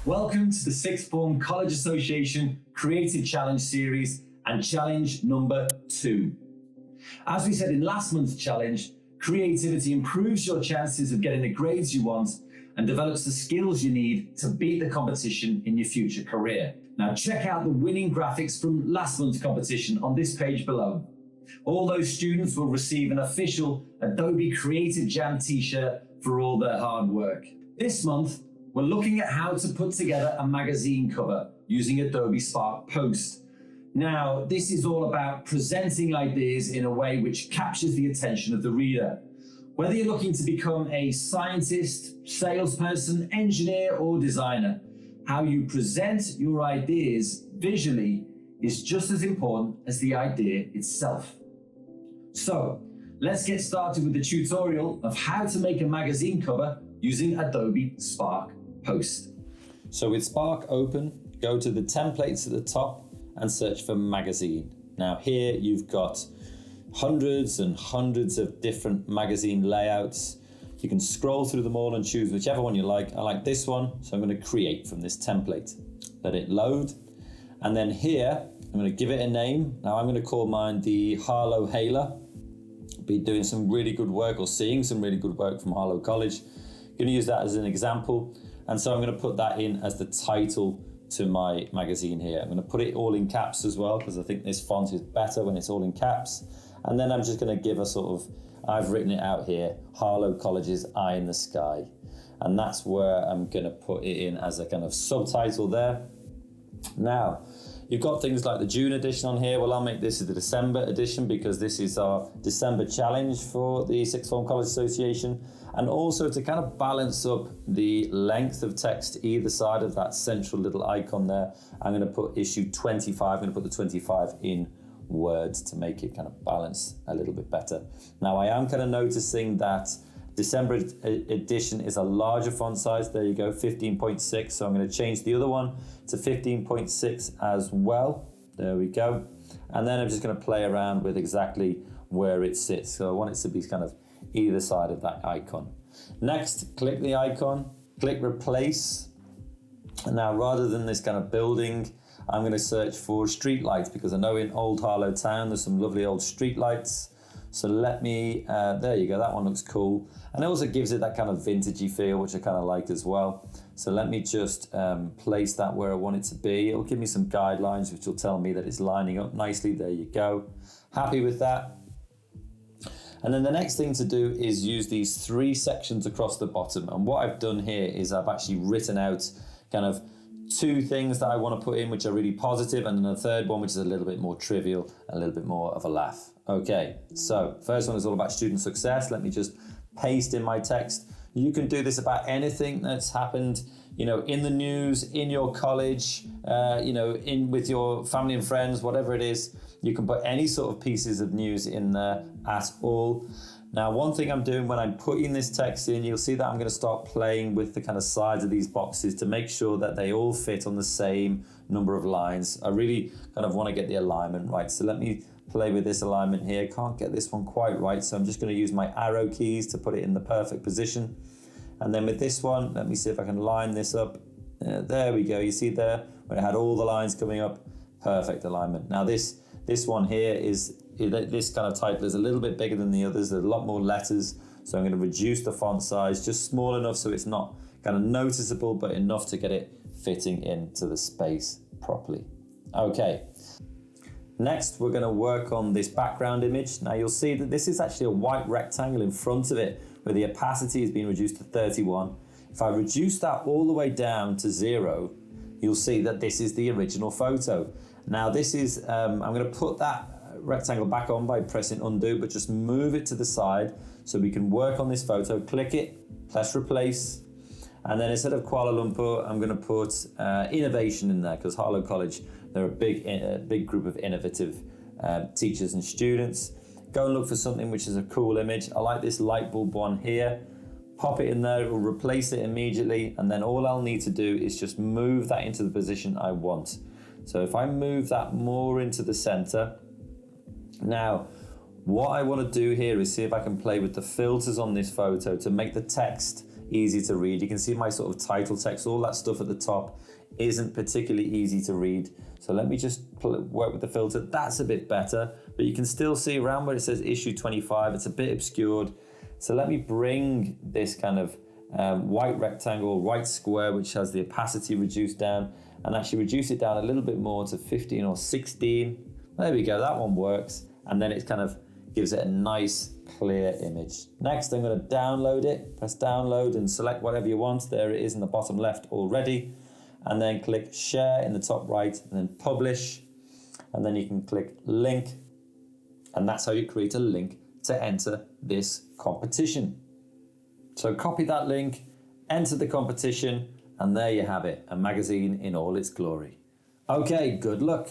Welcome to the Sixth Form College Association Creative Challenge Series and challenge number 2. As we said in last month's challenge, creativity improves your chances of getting the grades you want and develops the skills you need to beat the competition in your future career. Now check out the winning graphics from last month's competition on this page below. All those students will receive an official Adobe Creative Jam t-shirt for all their hard work. This month, we're looking at how to put together a magazine cover using Adobe Spark Post. Now, this is all about presenting ideas in a way which captures the attention of the reader. Whether you're looking to become a scientist, salesperson, engineer, or designer, how you present your ideas visually is just as important as the idea itself. So, let's get started with the tutorial of how to make a magazine cover using Adobe Spark Post. So with Spark open, go to the templates at the top and search for magazine. Now here you've got hundreds and hundreds of different magazine layouts. You can scroll through them all and choose whichever one you like. I like this one, so I'm going to create from this template. Let it load. And then here, I'm going to give it a name. Now I'm going to call mine the Harlow Hailer. Be doing some really good work or seeing some really good work from Harlow College. Going to use that as an example. And so I'm going to put that in as the title to my magazine here. I'm going to put it all in caps as well, because I think this font is better when it's all in caps. And then I'm just going to give a sort of, I've written it out here, Harlow College's Eye in the Sky. And that's where I'm going to put it in as a kind of subtitle there. Now, you've got things like the June edition on here. Well, I'll make this the December edition because this is our December challenge for the Sixth Form College Association. And also to kind of balance up the length of text either side of that central little icon there, I'm going to put issue 25. I'm going to put the 25 in words to make it kind of balance a little bit better. Now, I am kind of noticing that December edition is a larger font size. There you go, 15.6. So I'm going to change the other one to 15.6 as well. There we go. And then I'm just going to play around with exactly where it sits. So I want it to be kind of either side of that icon. Next, click the icon, click replace. And now rather than this kind of building, I'm going to search for street lights because I know in Old Harlow Town there's some lovely old street lights. So let me, there you go, that one looks cool. And it also gives it that kind of vintagey feel, which I kind of like as well. So let me just place that where I want it to be. It'll give me some guidelines, which will tell me that it's lining up nicely. There you go. Happy with that. And then the next thing to do is use these 3 sections across the bottom. And what I've done here is I've actually written out kind of 2 things that I want to put in which are really positive, and then a third one which is a little bit more trivial, a little bit more of a laugh. Okay, so first one is all about student success. Let me just paste in my text. You can do this about anything that's happened, you know, in the news, in your college, you know, in with your family and friends, whatever it is. You can put any sort of pieces of news in there at all. Now, one thing I'm doing when I'm putting this text in, you'll see that I'm going to start playing with the kind of sides of these boxes to make sure that they all fit on the same number of lines. I really kind of want to get the alignment right. So let me play with this alignment here. Can't get this one quite right. So I'm just going to use my arrow keys to put it in the perfect position. And then with this one, let me see if I can line this up. There we go. You see there, where it had all the lines coming up, perfect alignment. Now this one here is, this kind of title is a little bit bigger than the others. There's a lot more letters. So I'm going to reduce the font size just small enough so it's not kind of noticeable, but enough to get it fitting into the space properly. Okay. Next, we're going to work on this background image. Now you'll see that this is actually a white rectangle in front of it where the opacity has been reduced to 31. If I reduce that all the way down to 0, you'll see that this is the original photo. Now this is, I'm going to put that rectangle back on by pressing undo, but just move it to the side so we can work on this photo. Click it, press replace. And then instead of Kuala Lumpur, I'm going to put innovation in there because Harlow College, they're a big group of innovative teachers and students. Go and look for something which is a cool image. I like this light bulb one here. Pop it in there, it will replace it immediately. And then all I'll need to do is just move that into the position I want. So if I move that more into the center, now what I want to do here is see if I can play with the filters on this photo to make the text easy to read. You can see my sort of title text, all that stuff at the top isn't particularly easy to read. So let me just work with the filter. That's a bit better, but you can still see around where it says issue 25, it's a bit obscured. So let me bring this kind of white rectangle, white square, which has the opacity reduced down, and actually reduce it down a little bit more to 15 or 16. There we go, that one works. And then it kind of gives it a nice clear image. Next, I'm going to download it. Press download and select whatever you want. There it is in the bottom left already. And then click share in the top right and then publish. And then you can click link. And that's how you create a link to enter this competition. So copy that link, enter the competition, and there you have it, a magazine in all its glory. Okay, good luck.